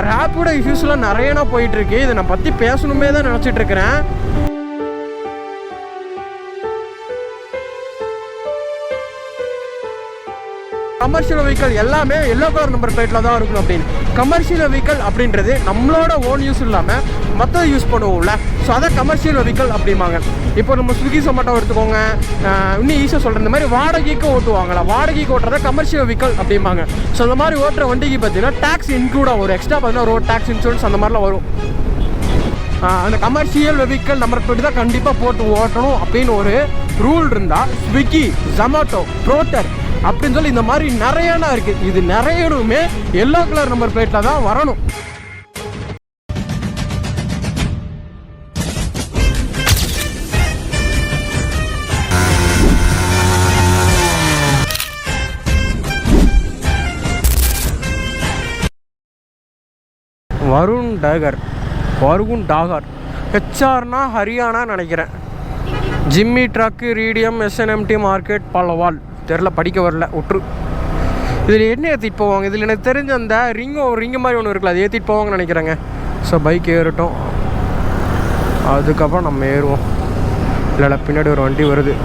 ரேபிடோ இஷ்யூஸ்லாம் நிறையனா போயிட்டுருக்கு. இதை நான் பற்றி பேசணுமே தான் நினச்சிட்ருக்கிறேன். கமர்ஷியல் வெஹிக்கல் எல்லாமே எல்லோ கலர் நம்பர் பிளேட்டில் தான் இருக்கணும் அப்படின்னு. கமர்ஷியல் வெஹிக்கல் அப்படின்றது நம்மளோட ஓன் யூஸ் இல்லாமல் மற்ற யூஸ் பண்ணுவோம்ல, ஸோ அதை கமர்ஷியல் வெஹிக்கல் அப்படிம்பாங்க. இப்போ நம்ம ஸ்விக்கி சொமேட்டோ எடுத்துக்கோங்க, இன்னும் ஈஸியாக சொல்கிற இந்த மாதிரி வாடகைக்கு ஓட்டுவாங்களா, வாடகைக்கு ஓட்டுறத கமர்ஷியல் வெஹிக்கல் அப்படிம்பாங்க. ஸோ அந்த மாதிரி ஓட்டுற வண்டிக்கு பார்த்தீங்கன்னா டேக்ஸ் இன்க்ளூடாக வரும். எக்ஸ்ட்ரா பார்த்தீங்கன்னா ரோட் டேக்ஸ், இன்சூரன்ஸ் அந்த மாதிரிலாம் வரும். அந்த கமர்ஷியல் வெஹிக்கல் நம்பர் பிளேட் தான் கண்டிப்பாக போட்டு ஓட்டணும் அப்படின்னு ஒரு ரூல் இருந்தால் ஸ்விக்கி, ஜொமேட்டோ, த்ரோட்டர் அப்படின்னு சொல்லி இந்த மாதிரி நிறையனா இருக்குது. இது நிறையனுமே எல்லோ கலர் நம்பர் பிளேட்டில் தான் வரணும். வருண் டாகர் ஹெச்ஆர்னா ஹரியானா நினைக்கிறேன். ஜிம்மி ட்ரக்கு, ரீடியம், எஸ்என்எம்டி மார்க்கெட், பலவால் தெரில, படிக்க வரல, ஒற்று. இதில் என்ன ஏற்றிட்டு போவாங்க? இதில் எனக்கு தெரிஞ்ச அந்த ரிங்கு மாதிரி ஒன்று இருக்குல்ல, அது ஏற்றிட்டு போவாங்கன்னு நினைக்கிறேங்க. ஸோ பைக் ஏறட்டும், அதுக்கப்புறம் நம்ம ஏறுவோம். இல்லை பின்னாடி ஒரு வண்டி வருது.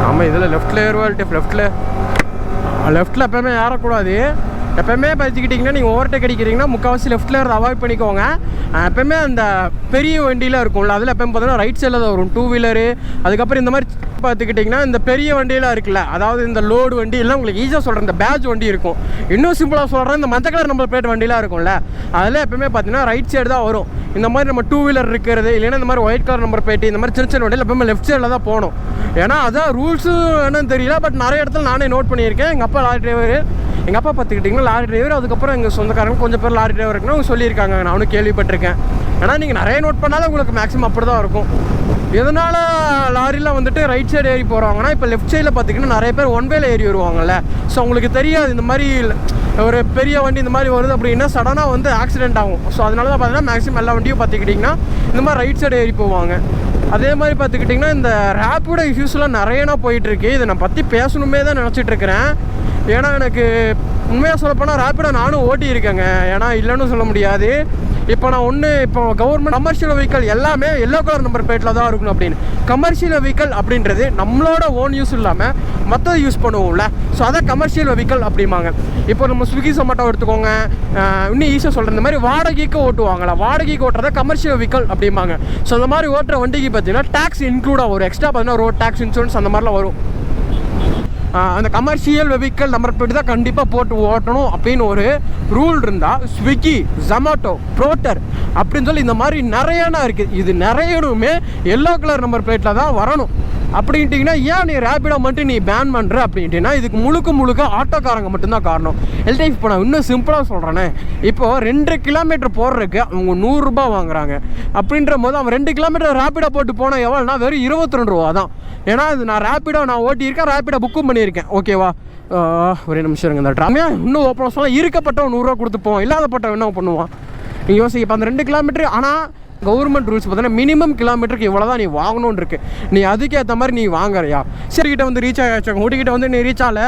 ஆமாம், இதில் லெஃப்ட்டில் ஏறுவாள். லெஃப்ட்டில் எப்போயுமே ஏறக்கூடாது. எப்போயுமே பார்த்துக்கிட்டிங்கன்னா நீங்கள் ஓவர்டேக் அடிக்கிறீங்கன்னா முக்கால்வாசி லெஃப்ட்டில் இருந்து அவாய்ட் பண்ணிக்கோங்க. எப்போயுமே அந்த பெரிய வண்டியில் இருக்கும்ல, அதில் எப்போயும் பார்த்தீங்கன்னா ரைட் சைடில் தான் வரும். 2 வீலரு, அதுக்கப்புறம் இந்த மாதிரி பார்த்துக்கிட்டிங்கன்னா இந்த பெரிய வண்டியெலாம் இருக்குல்ல, அதாவது இந்த லோடு வண்டி எல்லாம் உங்களுக்கு ஈஸியாக சொல்கிறேன், இந்த பேட்ச் வண்டி இருக்கும். இன்னும் சிம்பிளாக சொல்கிறேன், இந்த மஞ்சள் கலர் நம்பர் பிளேட் வண்டிலாம் இருக்கும்ல, அதில் எப்போயுமே பார்த்தீங்கன்னா ரைட் சைடு தான் வரும். இந்த மாதிரி நம்ம 2 வீலர் இருக்கிறது, இல்லைன்னா இந்த மாதிரி ஒயிட் கலர் நம்பர் பிளேட், இந்த மாதிரி சின்ன சின்ன வண்டியில் எப்போயுமே லெஃப்ட் சைடில் தான் போகணும். ஏன்னா அதான் ரூல்ஸு என்னன்னு தெரியல, பட் நிறைய இடத்துல நானே நோட் பண்ணியிருக்கேன். எங்கள் அப்பா லாரி டிரைவர், எங்கள் அப்பா பார்த்துக்கிட்டிங்கன்னா லாரி டிரைவர், அதுக்கப்புறம் எங்கள் சொந்தக்காரங்க கொஞ்சம் பேர் லாரி டிரைவர் இருக்குன்னு அவங்க சொல்லியிருக்காங்க, நானும் கேள்விப்பட்டிருக்கேன். ஏன்னா நீங்கள் நிறைய நோட் பண்ணாலும் உங்களுக்கு மேக்ஸிமம் அப்படி தான் இருக்கும். எதனால் லாரிலாம் வந்துட்டு ரைட் சைடு ஏறி போகிறாங்கன்னா, இப்போ லெஃப்ட் சைடில் பார்த்திங்கன்னா நிறைய பேர் ஒன் வேல ஏறி வருவாங்கள்ல, ஸோ அவங்களுக்கு தெரியாது இந்த மாதிரி ஒரு பெரிய வண்டி இந்த மாதிரி வருது அப்படின்னா சடனாக வந்து ஆக்சிடென்ட் ஆகும். ஸோ அதனால தான் பார்த்தீங்கன்னா மேக்ஸிமம் எல்லா வண்டியும் பார்த்துக்கிட்டிங்கன்னா இந்த மாதிரி ரைட் சைடு ஏறி போவாங்க. அதே மாதிரி பார்த்துக்கிட்டிங்கன்னா இந்த ரேபிடோ இஷ்யூஸ்லாம் நிறையனா போயிட்டுருக்கு. இதை நான் பற்றி பேசணுமே தான் நினச்சிட்ருக்கிறேன். ஏன்னா எனக்கு உண்மையாக சொல்லப்போனால் ரேபிடோ நானும் ஓட்டியிருக்கேங்க. ஏன்னா இல்லைன்னு சொல்ல முடியாது. இப்போ கவர்மெண்ட் கமர்ஷியல் வெஹிக்கல் எல்லாமே எல்லோ கலர் நம்பர் பிளேட்டில் தான் இருக்கணும் அப்படின்னு. கமர்ஷியல் வெஹிக்கல் அப்படின்றது நம்மளோட ஓன் யூஸ் இல்லாமல் மற்ற யூஸ் பண்ணுவோம்ல, ஸோ அதை கமர்ஷியல் வெஹிக்கல் அப்படிம்பாங்க. இப்போ நம்ம ஸ்விக்கி சொமேட்டோ எடுத்துக்கோங்க, இன்னும் ஈஸியாக சொல்கிறேன், இந்த மாதிரி வாடகைக்கு ஓட்டுவாங்களா, வாடகைக்கு ஓட்டுறத கமர்ஷியல் வெஹிக்கல் அப்படிம்பாங்க. ஸோ அந்த மாதிரி ஓட்டுற வண்டிக்கு பார்த்தீங்கன்னா டேக்ஸ் இன்க்ளூடாக வரும். எக்ஸ்ட்ரா பார்த்தீங்கன்னா ரோட் டேக்ஸ், இன்சூரன்ஸ் அந்த மாதிரிலாம் வரும். அந்த கமர்ஷியல் வெஹிக்கல் நம்பர் பிளேட் தான் கண்டிப்பாக போட்டு ஓட்டணும் அப்படின்னு ஒரு ரூல் இருந்தால் ஸ்விக்கி, ஜொமேட்டோ, த்ரோட்டர் அப்படின்னு சொல்லி இந்த மாதிரி நிறையனா இருக்குது. இது நிறையனுமே எல்லோ கலர் நம்பர் பிளேட்டில் தான் வரணும். அப்படின்ட்டிங்கன்னா ஏன் நீ ரேபிடோ மட்டும் நீ பேன் பண்ணுற அப்படின்ட்டிங்கன்னா இதுக்கு முழுக்க ஆட்டோக்காரங்க மட்டும்தான் காரணம். எல்டிஎஃப் இப்போ நான் இன்னும் சிம்பிளாக சொல்கிறேனே, இப்போது 2 கிலோமீட்டர் போடுறதுக்கு அவங்க 100 ரூபா வாங்குறாங்க. அப்படின்ற போது அவன் 2 கிலோமீட்டர் ரேபிடோ போட்டு போனால் எவ்வளோனா வெறும் 22 ரூபா தான். ஏன்னா இது நான் ரேபிடோ ஓட்டியிருக்கேன், ரேபிடோ புக்கும் பண்ணியிருக்கேன். ஓகேவா, ஒரே நிமிஷம் இருங்க. இந்த ட்ராமையா இன்னும் ஓப்பன் சொல்லலாம், இருக்கப்பட்டவன் 100 ரூபா கொடுத்துப்போம், இல்லாதப்பட்டவன் என்ன பண்ணுவான் நீங்கள் யோசிக்க. இப்போ அந்த 2 கிலோமீட்டர் ஆனால் கவர்மெண்ட் ரூல்ஸ் பார்த்தீங்கன்னா மினிமம் கிலோமீட்டருக்கு இவ்வளோ தான் நீ வாங்கணும்னு இருக்குது. நீ அதுக்கேற்ற மாதிரி நீ வாங்குறியா? சரிக்கிட்ட வந்து ரீச் ஆகிடுச்சு, ஊட்டிக்கிட்ட வந்து நீ ரீச் ஆகலை,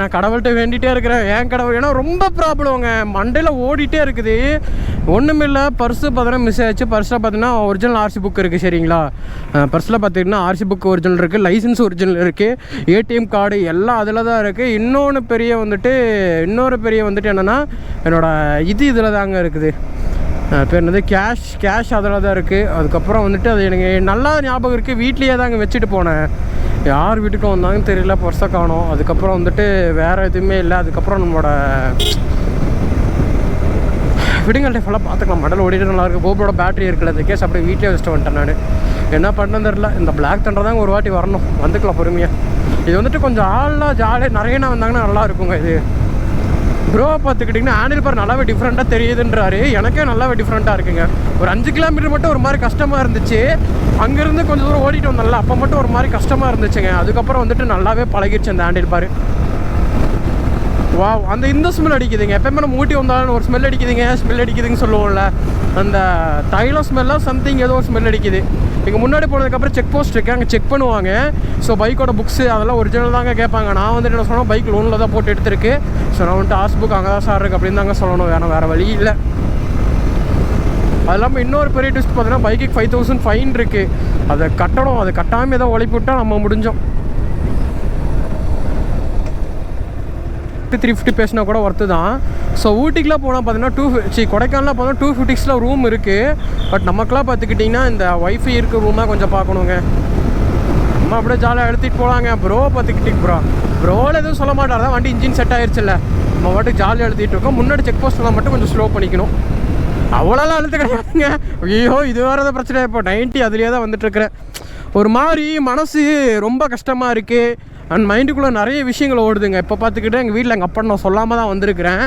நான் கடவுள்கிட்ட வேண்டிகிட்டே இருக்கிறேன், ஏன் கடவுள். ஏன்னா ரொம்ப ப்ராப்ளம்ங்க, மண்டையில் ஓடிட்டே இருக்குது. ஒன்றுமில்லை, பர்ஸு பார்த்தீங்கன்னா மிஸ் ஆகிடுச்சு. பர்ஸில் பார்த்தீங்கன்னா ஒரிஜினல் ஆர்சி புக் இருக்குது, சரிங்களா. பர்ஸில் பார்த்திங்கன்னா ஆர்சி புக் ஒரிஜினல் இருக்குது, லைசன்ஸ் ஒரிஜினல் இருக்குது, ஏடிஎம் கார்டு எல்லாம் அதில் தான் இருக்குது. இன்னொரு பெரிய வந்துட்டு என்னென்னா என்னோடய இதில் தாங்க இருக்குது, பேர் என்னது, கேஷ் அதில் தான் இருக்குது. அதுக்கப்புறம் வந்துட்டு அது எனக்கு நல்லா ஞாபகம் இருக்குது, வீட்லேயே தாங்க வச்சுட்டு போனேன். யார் வீட்டுக்கு வந்தாங்கன்னு தெரியல, பர்ஸை காணோம். அதுக்கப்புறம் வந்துட்டு வேறு எதுவுமே இல்லை. அதுக்கப்புறம் நம்மளோட விடுங்கள்ட்ட ஃபுல்லாக பார்த்துக்கலாம், மடல் ஓடிட்டு நல்லாயிருக்கு. கோபரோட பேட்டரி இருக்குல்ல, அந்த கேஸ் அப்படியே வீட்டிலே வச்சுட்டு வந்துட்டேன். நான் என்ன பண்ணேன்னு தெரில. இந்த பிளாக் தண்டர் தாங்க ஒரு வாட்டி வரணும், வந்துக்கலாம் பொறுமையாக. இது வந்துட்டு கொஞ்சம் ஆள்லாம் ஜாலியாக நிறைய வந்தாங்கன்னா நல்லா இருக்குங்க. இது ப்ரோ பார்த்துக்கிட்டிங்கன்னா ஹேண்டில் பார் நல்லாவே டிஃப்ரெண்ட்டாக தெரியுதுன்றாரு. எனக்கே நல்லாவே டிஃப்ரெண்ட்டாக இருக்குங்க. ஒரு 5 கிலோமீட்டர் மட்டும் ஒரு மாதிரி கஷ்டமாக இருந்துச்சு. அங்கேருந்து கொஞ்சம் தூரம் ஓடிட்டு வந்தோம்ல, அப்போ மட்டும் ஒரு மாதிரி கஷ்டமாக இருந்துச்சுங்க. அதுக்கப்புறம் வந்துட்டு நல்லாவே பழகிடுச்சு அந்த ஹேண்டில் பார். வா அந்த இந்த ஸ்மெல் அடிக்குதுங்க. எப்போயுமே நம்ம ஊட்டி வந்தாலும் ஒரு ஸ்மெல் அடிக்குதுங்கன்னு சொல்லுவோம்ல, அந்த தைலம் ஸ்மெல்லாம் சம்திங் ஏதோ ஒரு ஸ்மெல் அடிக்குது. இங்கே முன்னாடி போனதுக்கப்புறம் செக் போஸ்ட் இருக்குது, அங்கே செக் பண்ணுவாங்க. ஸோ பைக்கோட புக்ஸு அதெல்லாம் ஒரிஜினல் தாங்க கேட்பாங்க. நான் வந்துட்டு என்ன சொன்னால் பைக் லோனில் தான் போட்டு எடுத்துருக்கு. ஸோ நான் வந்துட்டு ஆர்ஸ் புக் அங்கே தான் சார் இருக்குது அப்படின்னு தாங்க சொல்லணும், வேறு வழி இல்லை. அது இல்லாமல் இன்னொரு பெரிய ட்விஸ்ட் பார்த்தீங்கன்னா பைக்குக்கு 5000 ஃபைன் இருக்குது. அதை கட்டணும். அதை கட்டாமல் ஏதோ உழைப்பு விட்டால் நம்ம முடிஞ்சோம். 350 பேசினா கூட ஒர்த்து தான். ஸோ ஊட்டிக்கெலாம் போனால் பார்த்தீங்கன்னா கொடைக்கானலாம் போனால் 250 ரூம் இருக்குது. பட் நமக்குலாம் பார்த்துக்கிட்டிங்கன்னா இந்த ஒய்ஃபை இருக்க ரூமாக கொஞ்சம் பார்க்கணுங்க. நம்ம அப்படியே ஜாலியாக எடுத்துகிட்டு போகலாங்க. ப்ரோ பார்த்துக்கிட்டு ப்ரோவில் எதுவும் சொல்ல மாட்டார் தான், வண்டி இன்ஜின் செட் ஆயிடுச்சுல்ல, நம்ம வாட்டுக்கு ஜாலியாக எழுதிட்டு இருக்கோம். முன்னாடி செக் போஸ்ட்லாம் மட்டும் கொஞ்சம் ஸ்லோ பண்ணிக்கணும். அவ்வளோலாம் அழுத்து கிடையாதுங்க. ஐயோ இது வேறு ஏதாவது பிரச்சனை. இப்போ 90 அதுலேயே தான் வந்துட்டுருக்குறேன். ஒரு மாதிரி மனசு ரொம்ப கஷ்டமாக இருக்குது. அண்ட் மைண்டுக்குள்ளே நிறைய விஷயங்கள் ஓடுதுங்க. இப்போ பார்த்துக்கிட்டு எங்கள் வீட்டில் எங்கள் அப்பா நான் சொல்லாமல் தான் வந்திருக்கிறேன்.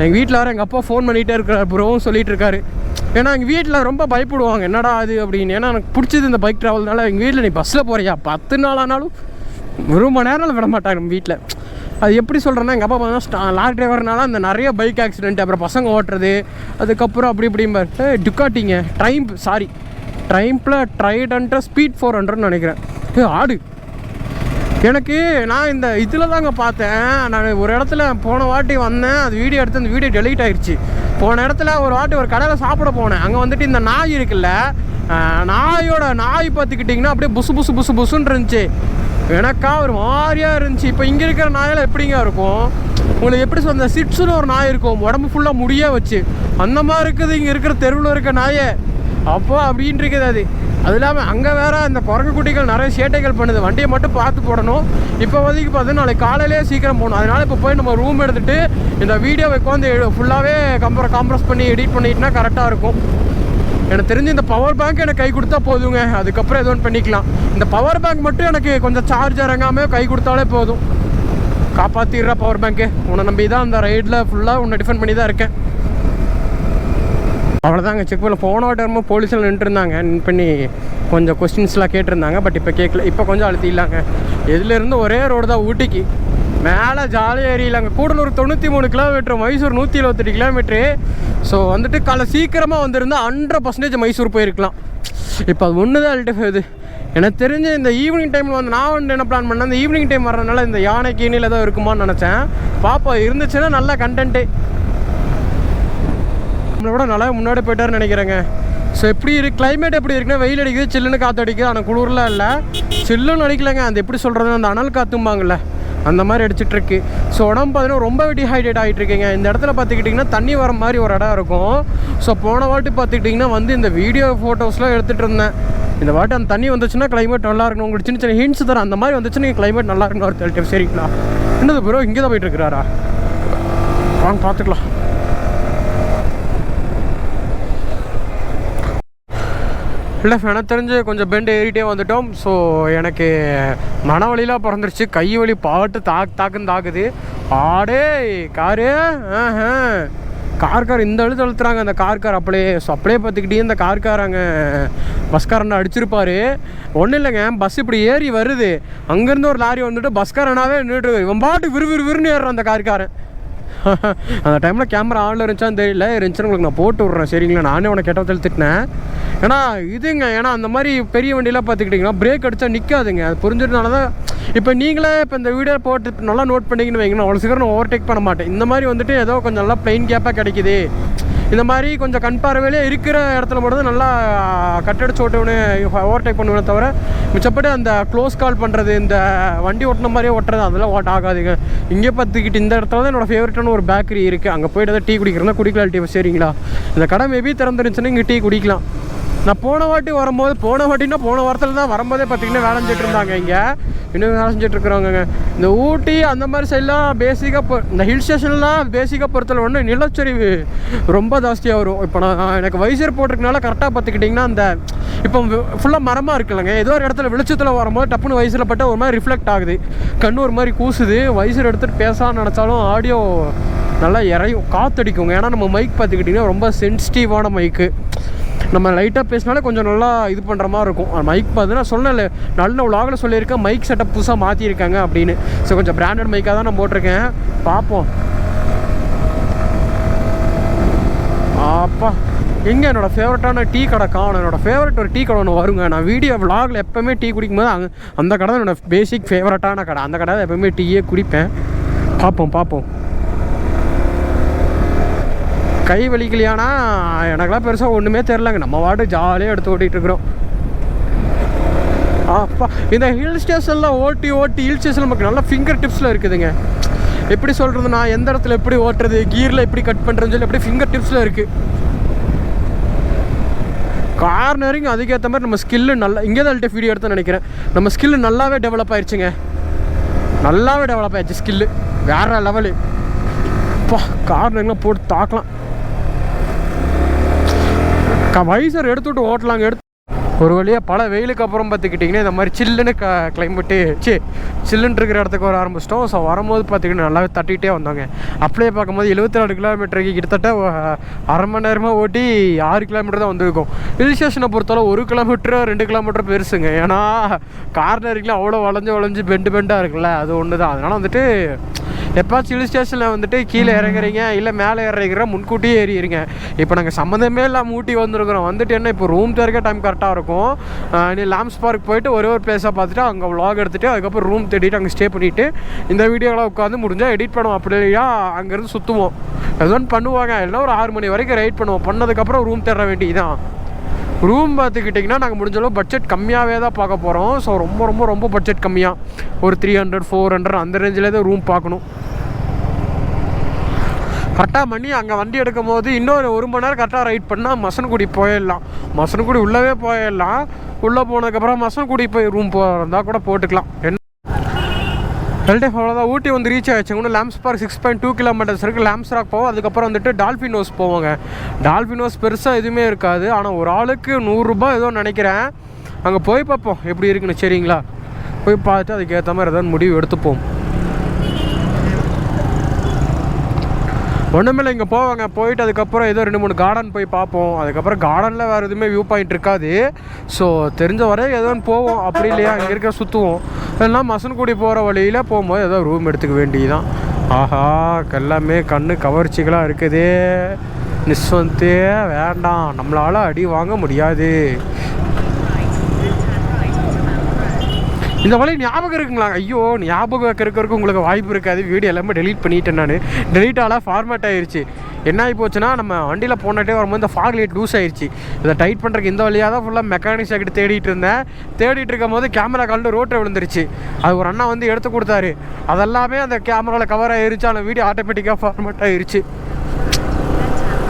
எங்கள் வீட்டில் வேறு எங்கள் அப்பா ஃபோன் பண்ணிகிட்டே இருக்கிறார், ப்ரோவும் சொல்லிகிட்டு இருக்காரு. ஏன்னா எங்கள் வீட்டில் ரொம்ப பயப்படுவாங்க, என்னடா அது அப்படின்னு. ஏன்னா எனக்கு பிடிச்சது இந்த பைக் ட்ராவல்னால. எங்கள் வீட்டில் நீ பஸ்ஸில் போகிறியா 10 நாள் ஆனாலும் 1 மணி நேரம் விட மாட்டாங்க நம்ம வீட்டில். அது எப்படி சொல்கிறேன்னா, எங்கள் அப்பா பார்த்தா லாரி டிரைவர்னால அந்த நிறைய பைக் ஆக்சிடென்ட், அப்புறம் பசங்க ஓட்டுறது, அதுக்கப்புறம் அப்படி இப்படிம்பார். டுக்காட்டிங்க ட்ரைம்பில் ட்ரைடன்ட்டு ஸ்பீட் 400 நினைக்கிறேன். ஆடு எனக்கு நான் இந்த இதில் தாங்க பார்த்தேன். நான் ஒரு இடத்துல போன வாட்டி வந்தேன், அது வீடியோ எடுத்து அந்த வீடியோ டெலீட் ஆகிடுச்சு. போன இடத்துல ஒரு வாட்டி ஒரு கடையில் சாப்பிட போனேன். அங்கே வந்துட்டு இந்த நாய் இருக்குல்ல, நாய் பார்த்துக்கிட்டிங்கன்னா அப்படியே புசுன்னு இருந்துச்சு. எனக்கா ஒரு மாதிரியாக இருந்துச்சு. இப்போ இங்கே இருக்கிற நாயெல்லாம் எப்படிங்க இருக்கும், உங்களுக்கு எப்படி சொல்ல, சிட்ஸுன்னு ஒரு நாய் இருக்கும், உடம்பு ஃபுல்லாக முடிய வச்சு, அந்த மாதிரி இருக்குது இங்கே இருக்கிற தெருவில் இருக்க நாயை. அப்போ அப்படின்ட்டு இருக்குது. அது இல்லாமல் அங்கே வேறு இந்த குரங்கு குட்டிகள் நிறைய சேட்டைகள் பண்ணுது. வண்டியை மட்டும் பார்த்து போடணும். இப்போ வரைக்கும் பார்த்து நாளைக்கு காலையிலே சீக்கிரம் போகணும். அதனால் இப்போ போய் நம்ம ரூம் எடுத்துகிட்டு இந்த வீடியோவை உட்காந்து ஃபுல்லாகவே காம்ப்ரஸ் பண்ணி எடிட் பண்ணிட்டுனா கரெக்டாக இருக்கும். எனக்கு தெரிஞ்சு இந்த பவர் பேங்க் எனக்கு கை கொடுத்தா போதுங்க. அதுக்கப்புறம் எதுவும் பண்ணிக்கலாம். இந்த பவர் பேங்க் மட்டும் எனக்கு கொஞ்சம் சார்ஜ் இறங்காமல் கை கொடுத்தாலே போதும். காப்பாற்றிடுறா பவர் பேங்க்கு. உன்னை நம்பி தான் அந்த ரைடில் ஃபுல்லாக உன்னை டிஃபெண்ட் பண்ணி தான் இருக்கேன். அவ்வளோதாங்க. செக் பண்ண போன வாட்டமாக போலீஸில் நின்றுருந்தாங்க. பண்ணி கொஞ்சம் கொஸ்டின்ஸ்லாம் கேட்டிருந்தாங்க. பட் இப்போ கேட்கல. இப்போ கொஞ்சம் அழுத்திடலாங்க. எதுலேருந்து ஒரே ரோடு தான் ஊட்டிக்கு. மேலே ஜாலியாக ஏறியிலாங்க. Gudalur 93 kilometre, Mysore 178 kilometre. So வந்துட்டு காலை சீக்கிரமாக வந்திருந்தால் 100% மைசூர் போயிருக்கலாம். இப்போ அது ஒன்று தான் அல்ட்டு இது. எனக்கு தெரிஞ்சு இந்த ஈவினிங் டைமில் வந்து நான் வந்து என்ன பிளான் பண்ணேன், இந்த ஈவினிங் டைம் வர்றதுனால இந்த யானை கீனியில் தான் இருக்குமான்னு நினச்சேன். பாப்பா இருந்துச்சுன்னா நல்ல கண்டென்ட்டு. நம்மளை விட நல்லா முன்னாடி போயிட்டாருன்னு நினைக்கிறேங்க. ஸோ எப்படி இருக்குது கிளைமேட், எப்படி இருக்குன்னா வெயில் அடிக்குது, சில்லுன்னு காற்று அடிக்குது. ஆனால் குளிர்லாம் இல்லை, சில்லுன்னு அடிக்கலைங்க. அந்த எப்படி சொல்கிறது, அந்த அனல் காற்றும்பாங்கள்ல அந்த மாதிரி அடிச்சிட்ருக்கு. ஸோ உடம்பு பார்த்தீங்கன்னா ரொம்ப டீஹைட்ரேட் ஆகிட்டு இருக்குங்க. இந்த இடத்துல பார்த்துக்கிட்டிங்கன்னா தண்ணி வர மாதிரி ஒரு இடம் இருக்கும். ஸோ போன வாட்டி பார்த்துக்கிட்டிங்கன்னா வந்து இந்த வீடியோ ஃபோட்டோஸ்லாம் எடுத்துகிட்டு இருந்தேன். இந்த வாட்டி அந்த தண்ணி வந்துச்சுன்னா கிளைமேட் நல்லா இருக்கணும். உங்களுக்கு சின்ன சின்ன ஹிண்ட்ஸ் தரேன். அந்த மாதிரி வந்துச்சுன்னா கிளைமேட் நல்லா இருக்கணும் ஒரு தெளிட்டு. சரிங்களா? என்னது ப்ரோ இங்கே தான் போயிட்டுருக்குறாரா? வாங்க பார்த்துக்கலாம். இல்லை எனக்கு தெரிஞ்சு கொஞ்சம் பெண்டு ஏறிட்டே வந்துட்டோம். ஸோ எனக்கு மன வலிலாம் பிறந்துருச்சு. கை வலி பாட்டு தாக்குன்னு தாக்குது. ஆடே காரு கார் இந்த அழுத்து அழுத்துறாங்க அந்த கார் அப்படியே. ஸோ அப்படியே பார்த்துக்கிட்டே இந்த கார் அங்கே பஸ்காரனை அடிச்சிருப்பார். ஒன்றும் இல்லைங்க, பஸ் இப்படி ஏறி வருது, அங்கேருந்து ஒரு லாரி வந்துட்டு பஸ்காரனாவே நின்றுட்டு இவன் பாட்டு விறுவிறுன்னு ஏறுறான் அந்த கார்காரன். அந்த டைமில் கேமரா ஆனில் இருந்துச்சான்னு தெரியல, இருந்துச்சுன்னு உங்களுக்கு நான் போட்டு விட்றேன். சரிங்களா? நானே உனக்கு கெட்டத்தில் திட்டினேன். ஏன்னா இதுங்க, ஏன்னா அந்த மாதிரி பெரிய வண்டியெலாம் பார்த்துக்கிட்டிங்கன்னா பிரேக் அடித்தா நிற்காதுங்க. அது புரிஞ்சதுனால தான் இப்போ நீங்களே இப்போ இந்த வீடியோ போட்டு நல்லா நோட் பண்ணிங்கன்னு வைங்கன்னா அவ்வளோ சீக்கிரம் நான் ஓவர்டேக் பண்ண மாட்டேன். இந்த மாதிரி வந்துட்டு ஏதோ கொஞ்சம் நல்லா பிளைன் கேப்பாக கிடைக்குது. இந்த மாதிரி கொஞ்சம் கண்பார்வையிலே இருக்கிற இடத்துல மட்டும் நல்லா கட்டடிச்சு ஓட்டுவனு ஓவர்டேக் பண்ணுவேன். தவிர மிச்சப்படி அந்த க்ளோஸ் கால் பண்ணுறது, இந்த வண்டி ஓட்டின மாதிரியே ஓட்டுறது அதெல்லாம் ஓட்ட ஆகாதுங்க. இங்கே பார்த்துக்கிட்டு இந்த இடத்துல தான் என்னோடய ஃபேவரட்டான ஒரு பேக்கரி இருக்குது. அங்கே போய்ட்டு தான் டீ குடிக்கிறதா குடிக்கலாம். டீ சரிங்களா? இந்த கடை மேபி திறந்துருந்துச்சுன்னா இங்கே டீ குடிக்கலாம். நான் போன வாட்டி போன வாரத்தில் தான் வரும்போதே பார்த்திங்கன்னா வேலை செஞ்சுட்டு இருந்தாங்க. இங்கே இன்னும் வேலை செஞ்சுட்ருக்குறாங்க. இந்த ஊட்டி அந்த மாதிரி சைட்லாம் பேசிக்காக இந்த ஹில் ஸ்டேஷன்லாம் பேசிக்காக பொறுத்தல ஒன்று நிலச்சரிவு ரொம்ப ஜாஸ்தியாக வரும். இப்போ நான் எனக்கு வைசர் போட்டிருக்கனால கரெக்டாக பார்த்துக்கிட்டிங்கன்னா அந்த இப்போ ஃபுல்லாக மரமாக இருக்குல்லங்க, ஏதோ ஒரு இடத்துல வெளிச்சத்தில் வரும்போது டப்புன்னு வைசரில் பட்டு ஒரு மாதிரி ரிஃப்ளெக்ட் ஆகுது, கண்ணு ஒரு மாதிரி கூசுது. வைசர் எடுத்துகிட்டு பேசலாம்னு நினச்சாலும் ஆடியோ நல்லா இறையும், காற்றடிக்குங்க. ஏன்னா நம்ம மைக் பார்த்துக்கிட்டிங்கன்னா ரொம்ப சென்சிட்டிவான மைக்கு. நம்ம லைட்டாக பேசினாலே கொஞ்சம் நல்லா இது பண்ணுற மாதிரி இருக்கும். மைக் பார்த்து நான் சொன்னேன், நல்ல விலாகில் சொல்லியிருக்கேன் மைக் செட்டப் புதுசாக மாற்றிருக்காங்க அப்படின்னு. ஸோ கொஞ்சம் பிராண்டட் மைக்காக தான் நான் போட்டிருக்கேன். பார்ப்போம் அப்பா எங்கே என்னோடய ஃபேவரட்டான டீ கடை காணும். என்னோடய ஃபேவரட் ஒரு டீ கடை ஒன்று வருங்க. நான் வீடியோ விலாகில் எப்போவுமே டீ குடிக்கும்போது அந்த கடை தான் என்னோடய பேசிக் ஃபேவரட்டான கடை. அந்த கடை தான் எப்போவுமே டீயே குடிப்பேன். பார்ப்போம். கை வலிக்கலையானா எனக்கெல்லாம் பெருசாக ஒன்றுமே தெரிலங்க. நம்ம வாட்டு ஜாலியாக எடுத்து ஓட்டிகிட்ருக்குறோம். அப்பா இந்த ஹில் ஸ்டேஷனில் ஓட்டி ஹில் ஸ்டேஷன் நமக்கு நல்லா ஃபிங்கர் டிப்ஸில் இருக்குதுங்க. எப்படி சொல்கிறது, நான் எந்த இடத்துல எப்படி ஓட்டுறது, கீரில் எப்படி கட் பண்ணுறதுன்னு சொல்லி எப்படி ஃபிங்கர் டிப்ஸில் இருக்குது. கார்னரிங் அதுக்கேற்ற மாதிரி நம்ம ஸ்கில்லு நல்லா இங்கே தான் வீடியோ எடுத்து நினைக்கிறேன். நம்ம ஸ்கில்லு நல்லாவே டெவலப் ஆயிடுச்சுங்க. நல்லாவே டெவலப் ஆயிடுச்சு ஸ்கில்லு. வேறு லெவலு. அப்பா கார்னரிங்லாம் போட்டு தாக்கலாம். வைசர் எடுத்துவிட்டு ஓட்டலாங்க. ஒரு வழியாக பல வெயிலுக்கு அப்புறம் பார்த்துக்கிட்டிங்கன்னா இந்த மாதிரி சில்லுன்னு கிளைமேட்டு சில்லுன்னு இருக்கிற இடத்துக்கு வர ஆரம்பிச்சிட்டோம். ஸோ வரும்போது பார்த்திங்கன்னா நல்லாவே தட்டிகிட்டே வந்தாங்க. அப்படியே பார்க்கும்போது 74 கிலோமீட்டருக்கு கிட்டத்தட்ட அரை மணி நேரமாக ஓட்டி 6 கிலோமீட்டர் தான் வந்திருக்கும். ஹில் ஸ்டேஷனை பொறுத்தளவு 1 கிலோமீட்டர் 2 கிலோமீட்டர் பெருசுங்க. ஏன்னா கார்னரிங்லாம் அவ்வளோ வளைஞ்சு பெண்டாக இருக்குல்ல, அது ஒன்று தான். அதனால் வந்துட்டு எப்பாச்சும் ஹில் ஸ்டேஷனில் வந்துட்டு கீழே இறங்குறீங்க இல்லை மேலே இறங்குற முன்கூட்டியே ஏறிடுங்க. இப்போ நாங்கள் சம்மந்தமே இல்லாமல் ஊட்டி வந்துருக்குறோம். வந்துட்டு என்ன இப்போ ரூம் தேடிக்க டைம் கரெக்டாக இருக்கும். நீ லாம்ஸ் பார்க் போயிட்டு ஒரே ஒரு பிளேஸாக பார்த்துட்டு அங்கே vlog எடுத்துகிட்டு அதுக்கப்புறம் ரூம் தேடிட்டு அங்கே ஸ்டே பண்ணிவிட்டு இந்த வீடியோலாம் உட்காந்து முடிஞ்சால் எடிட் பண்ணுவோம். அப்படி இல்லையா அங்கேருந்து சுற்றுவோம். எதுவும் பண்ணுவாங்க. இல்லைனா ஒரு 6 மணி வரைக்கும் ரைட் பண்ணுவோம். பண்ணதுக்கப்புறம் ரூம் தேட வேண்டியதுதான். ரூம் பார்த்துக்கிட்டிங்கன்னா நாங்கள் முடிஞ்சளவு பட்ஜெட் கம்மியாகவே தான் பார்க்க போகிறோம். ஸோ ரொம்ப பட்ஜெட் கம்மியாக ஒரு 300 400 அந்த ரேஞ்சில் தான் ரூம் பார்க்கணும். கரெக்டாக மணி அங்கே வண்டி எடுக்கும் போது இன்னொரு 1 மணி நேரம் கரெக்டாக ரைட் பண்ணால் மசனகுடி போயிடலாம். மசனகுடி உள்ளவே போயிடலாம். உள்ளே போனதுக்கப்புறம் மசனகுடி போய் ரூம் போகிறதா கூட போட்டுக்கலாம். அவ்வளோதான். ஊட்டி வந்து ரீச் ஆகிடுச்சு. இன்னும் லாம்ஸ் பார்க் 6.2 கிலோமீட்டர்ஸ் இருக்குது. லாம்ஸ் ராக் போவோம். அதுக்கப்புறம் வந்துட்டு டால்ஃபின் ஹவுஸ் போவாங்க. டால்ஃபின் ஹவுஸ் பெருசாக எதுவுமே இருக்காது. ஆனால் ஒரு ஆளுக்கு 100 ரூபா ஏதோ நினைக்கிறேன். அங்கே போய் பார்ப்போம் எப்படி இருக்குன்னு. சரிங்களா, போய் பார்த்துட்டு அதுக்கேற்ற மாதிரி ஏதாவது முடிவு எடுத்துப்போம். ஒன்றுமில்லை, இங்கே போவாங்க. போயிட்டு அதுக்கப்புறம் ஏதோ 2-3 கார்டன் போய் பார்ப்போம். அதுக்கப்புறம் கார்டனில் வேறு எதுவுமே வியூ பாயிண்ட் இருக்காது. ஸோ தெரிஞ்ச வரை ஏதோ ஒன்று போவோம். அப்படி இல்லையா இங்கே இருக்க சுற்றுவோம். இல்லைனா மசனகுடி போகிற வழியில் போகும்போது ஏதோ ரூம் எடுத்துக்க வேண்டியதுதான். ஆஹா, எல்லாமே கண்ணு கவர்ச்சிகளாக இருக்குது. நிஸ்வந்தே வேண்டாம், நம்மளால் அடி வாங்க முடியாது. இந்த வழி ஞாபகம் இருக்குங்களா? ஐயோ, ஞாபகம் இருக்கிறதுக்கு உங்களுக்கு வாய்ப்பு இருக்காது. வீடியோ எல்லாமே டெலீட் பண்ணிட்டேன். நான் டெலீட் ஆகலாம், ஃபார்மேட் ஆகிடுச்சு. என்ன ஆகி போச்சுன்னா, நம்ம வண்டியில் போனட்டே வரும்போது இந்த ஃபாக் லைட் லூஸ் ஆகிடுச்சு. இதை டைட் பண்ணுறதுக்கு இந்த வழியாக தான் ஃபுல்லாக மெக்கானிக்ஸ் ஆகிட்டு தேடிட்டு இருந்தேன். தேடிட்டு இருக்கும் போது கேமரா காலில் ரோட்டில் விழுந்துருச்சு. அது ஒரு அண்ணா வந்து எடுத்து கொடுத்தாரு. அதெல்லாமே அந்த கேமராவில் கவர் ஆகிருச்சு. அந்த வீடியோ ஆட்டோமேட்டிக்காக ஃபார்மேட் ஆகிருச்சு.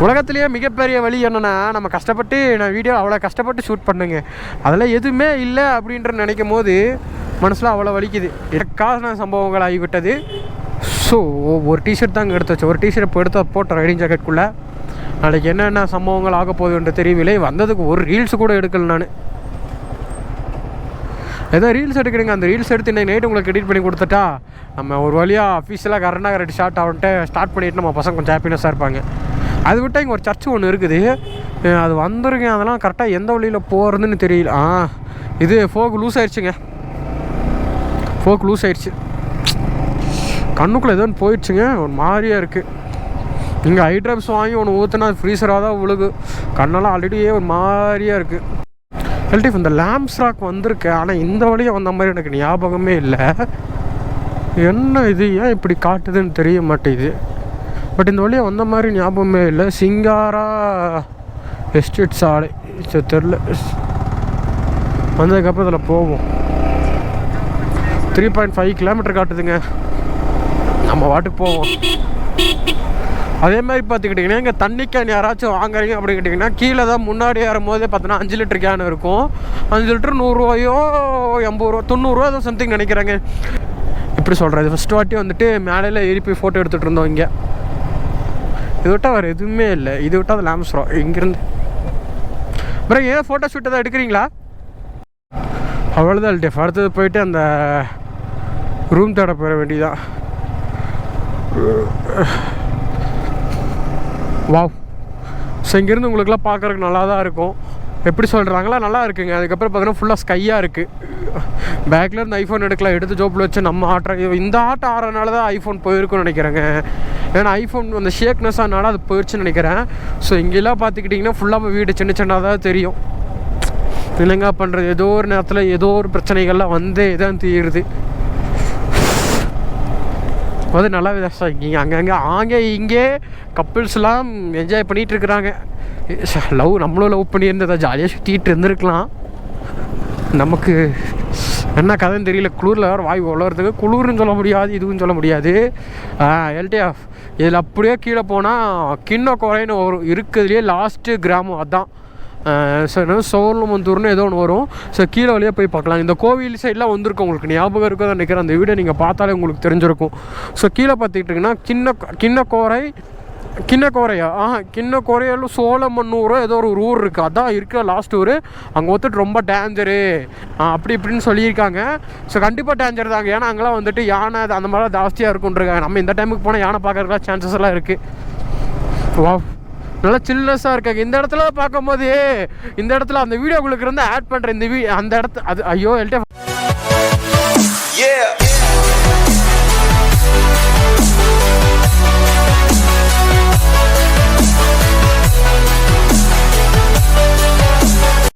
உலகத்துலேயே மிகப்பெரிய வழி என்னென்னா, நம்ம கஷ்டப்பட்டு நான் வீடியோ அவ்வளோ கஷ்டப்பட்டு ஷூட் பண்ணுங்க, அதெல்லாம் எதுவுமே இல்லை அப்படின்ற நினைக்கும் போது மனசில் அவ்வளோ வலிக்குது. எனக்கான சம்பவங்கள் ஆகிவிட்டது. ஸோ ஒரு டிஷர்ட் தான் இங்கே எடுத்து வச்சேன். ஒரு டிஷர்ட் இப்போ எடுத்து போட்ட ரைடிங் ஜாக்கெட்டுக்குள்ளே நாளைக்கு என்னென்ன சம்பவங்கள் ஆக போகுதுன்ற தெரியவில்லை. வந்ததுக்கு ஒரு ரீல்ஸ் கூட எடுக்கல. நான் ஏதோ ரீல்ஸ் எடுக்கிறீங்க, அந்த ரீல்ஸ் எடுத்து இன்றைக்கி நைட்டு உங்களுக்கு எடிட் பண்ணி கொடுத்துட்டா நம்ம ஒரு வழியாக அஃபீஷியலாக கரெக்டாக ரெடி ஸ்டார்ட் பண்ணிவிட்டு நம்ம பசங்க கொஞ்சம் ஹாப்பினஸாக இருப்பாங்க. அது விட்டால் இங்கே ஒரு சர்ச்சு ஒன்று இருக்குது. அது வந்துருங்க. அதெல்லாம் கரெக்டாக எந்த வழியில் போகிறதுன்னு தெரியல. இது ஃபோக் லூஸ் ஆயிடுச்சுங்க. ஃபோக் லூஸ் ஆயிடுச்சு. கண்ணுக்குள்ளே ஏதோ ஒன்று போயிடுச்சுங்க. ஒரு மாதிரியாக இருக்குது. இங்கே ஐ ட்ராப்ஸ் வாங்கி ஒன்று ஊற்றுனா ஃப்ரீசராக தான் விழுகு. கண்ணெல்லாம் ஆல்ரெடியே ஒரு மாதிரியாக இருக்குது. எல்டிஃப் இந்த லாம்ஸ் ராக் வந்திருக்கு. ஆனால் இந்த வழியாக வந்த மாதிரி எனக்கு ஞாபகமே இல்லை. என்ன இது ஏன் இப்படி காட்டுதுன்னு தெரிய மாட்டேங்குது. பட் இந்த வழியாக வந்த மாதிரி ஞாபகமே இல்லை. சிங்காரா எஸ்டேட் சாலை தெரில. வந்ததுக்கப்புறம் இதில் போவோம். 3.5 கிலோமீட்டர் காட்டுதுங்க. நம்ம வாட்டுக்கு போவோம். அதே மாதிரி பார்த்துக்கிட்டிங்கன்னா இங்கே தண்ணி கேன் யாராச்சும் வாங்குறீங்க அப்படின்னு கேட்டிங்கன்னா கீழே தான் முன்னாடி ஏறும்போதே பார்த்தோன்னா 5 லிட்டர் கேன் இருக்கும். 5 லிட்டர் 100 ரூபாயோ 80 ரூபா 90 ரூபா ஏதோ சம்திங் நினைக்கிறாங்க. இப்படி சொல்கிறது. ஃபஸ்ட் வாட்டி வந்துட்டு மேலே ஏறி போய் ஃபோட்டோ எடுத்துகிட்டு இருந்தோம். இங்கே இது விட்டால் வேறு எதுவுமே இல்லை. இது விட்டால் அது லாம்ஸ்ரோம் இங்கேருந்து. அப்புறம் ஏன் ஃபோட்டோ ஷூட் தான் எடுக்கிறீங்களா? அவ்வளோதான் இல்லையா. அடுத்தது போயிட்டு அந்த ரூம் தேட போயிட வேண்டியதான். வாவ். ஸோ இங்கேருந்து உங்களுக்குலாம் பார்க்குறதுக்கு நல்லா தான் இருக்கும். எப்படி சொல்கிறாங்களா, நல்லா இருக்குங்க. அதுக்கப்புறம் பார்த்தீங்கன்னா ஃபுல்லாக ஸ்கையாக இருக்குது. பேக்கில் இருந்து ஐஃபோன் எடுத்து ஜோப்பில் வச்சு நம்ம இந்த ஆட்டம் ஆடுறதுனால தான் ஐஃபோன் போயிருக்குன்னு நினைக்கிறேங்க. ஏன்னா ஐஃபோன் அந்த ஷேக்னஸ் ஆனால அது போயிடுச்சுன்னு நினைக்கிறேன். ஸோ இங்கெல்லாம் பார்த்துக்கிட்டிங்கன்னா ஃபுல்லாக வீடு சின்னதாக தான் தெரியும். இல்லைங்க பண்ணுறது, ஏதோ ஒரு நேரத்தில் ஏதோ ஒரு பிரச்சனைகள்லாம் வந்தே தான் தீருது. அது நல்லா விதம் இங்கே அங்கங்கே இங்கே கப்புள்ஸ்லாம் என்ஜாய் பண்ணிகிட்டு இருக்கிறாங்க. நம்மளும் லவ் பண்ணியிருந்ததை ஜாலியாக சுற்றிட்டு இருந்திருக்கலாம். நமக்கு என்ன கதைன்னு தெரியல. குளிரில் வேறு வாய் வளர்றதுக்கு குளிர்னு சொல்ல முடியாது, இதுவும் சொல்ல முடியாது. எல்டிஎஃப் இதில் அப்படியே கீழே போனால் கிண்ணக்கோரைன்னு வரும். இருக்கிறதுலேயே லாஸ்ட்டு கிராமம் அதுதான். ஸோ என்ன சோழமந்தூர்னு ஏதோ ஒன்று வரும். ஸோ கீழே வழியாக போய் பார்க்கலாம். இந்த கோவில் சைடெலாம் வந்திருக்கும், உங்களுக்கு ஞாபகம் இருக்கோ தான் நினைக்கிறேன். அந்த வீடியோ நீங்கள் பார்த்தாலே உங்களுக்கு தெரிஞ்சிருக்கும். ஸோ கீழே பார்த்துக்கிட்டிங்கன்னா கிண்ணக்கோரையாலும் சோழமன்னூரோ ஏதோ ஒரு ஊர் இருக்குது. அதான் இருக்கிற லாஸ்ட் ஊர். அங்கே வந்துட்டு ரொம்ப டேஞ்சரு அப்படி இப்படின்னு சொல்லியிருக்காங்க. ஸோ கண்டிப்பாக டேஞ்சர் தாங்க. ஏன்னா அங்கெல்லாம் வந்துட்டு யானை அந்த மாதிரிலாம் ஜாஸ்தியாக இருக்குன்றிருக்காங்க. நம்ம இந்த டைமுக்கு போனால் யானை பார்க்கறதுலாம் சான்சஸ் எல்லாம் இருக்குது. வா, நல்லா சில்னஸாக இருக்காங்க. இந்த இடத்துல பார்க்கும்போது இந்த இடத்துல அந்த வீடியோ உங்களுக்கு இருந்து ஆட் பண்ணுறேன். அந்த இடத்து அது ஐயோ எல்டே